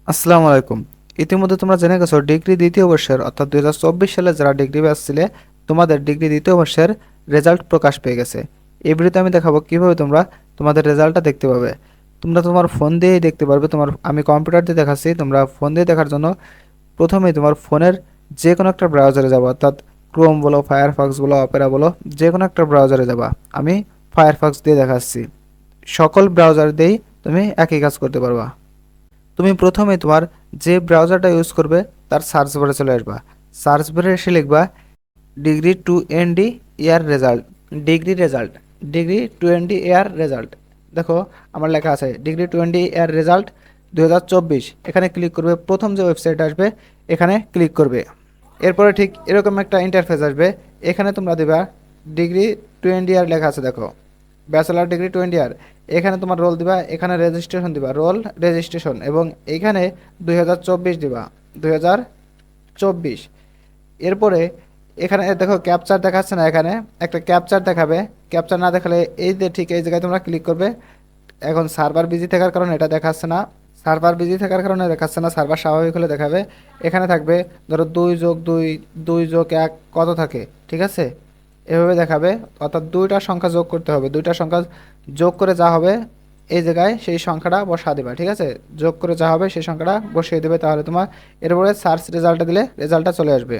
আসসালামু আলাইকুম। ইতিমধ্যে তোমরা জেনে গেছো ডিগ্রি দ্বিতীয় বর্ষের অর্থাৎ 2024 সালে যারা ডিগ্রি ব্যাচ ছিলে তোমাদের ডিগ্রি দ্বিতীয় বর্ষের রেজাল্ট প্রকাশ পেয়ে গেছে। এই ভিডিওতে আমি দেখাবো কিভাবে তোমরা তোমাদের রেজাল্টটা দেখতে পাবে। তোমরা তোমার ফোন দিয়েই দেখতে পারবে। আমি কম্পিউটার দিয়ে দেখাচ্ছি, তোমরা ফোন দিয়ে দেখার জন্য প্রথমেই তোমার ফোনের যে কোনো একটা ব্রাউজারে যাবো, অর্থাৎ ক্রোম বলো, ফায়ারফক্স বলো, অপেরা বলো, যে কোনো একটা ব্রাউজারে যাবা। আমি ফায়ারফক্স দিয়ে দেখাচ্ছি। সকল ব্রাউজার দিয়েই তুমি একই কাজ করতে পারবা। তুমি প্রথমে তোমার যে ব্রাউজারটা ইউজ করবে তার সার্চ বারে চলে আসবা। সার্চ বারে এসে লিখবা ডিগ্রি টু এনডি year result, degree result, degree twenty year result. দেখো আমার লেখা আছে ডিগ্রি টোয়েন্টি ইয়ার রেজাল্ট 2024। এখানে ক্লিক করবে, প্রথম যে ওয়েবসাইট আসবে এখানে ক্লিক করবে। এরপরে ঠিক এরকম একটা ইন্টারফেস আসবে। এখানে তোমরা দেবা ডিগ্রি টোয়েন্টি ইয়ার লেখা আছে, দেখো ব্যাচেলার ডিগ্রি টোয়েন্টি ইয়ার। এখানে তোমার রোল দিবা, এখানে রেজিস্ট্রেশন দিবা, রোল রেজিস্ট্রেশন, এবং এইখানে 2024 দিবা, 2024। এরপরে এখানে দেখো ক্যাপচার দেখাচ্ছে না, এখানে একটা ক্যাপচার দেখাবে। ক্যাপচার না দেখালে এই যে ঠিক এই জায়গায় তোমরা ক্লিক করবে। এখন সার্ভার বিজি থাকার কারণে এটা দেখাচ্ছে না, সার্ভার বিজি থাকার কারণে দেখাচ্ছে না, সার্ভার স্বাভাবিক হলে দেখাবে। এখানে থাকবে ধরো 2+2, 2+1 কত থাকে, ঠিক আছে, এভাবে দেখাবে। অর্থাৎ দুইটা সংখ্যা যোগ করতে হবে, দুইটা সংখ্যা যোগ করে যা হবে এই জায়গায় সেই সংখ্যাটা বসা দেবে, ঠিক আছে। যোগ করে যা হবে সেই সংখ্যাটা বসিয়ে দেবে, তাহলে তোমার এরপরে সার্চ রেজাল্টটা দিলে রেজাল্টটা চলে আসবে।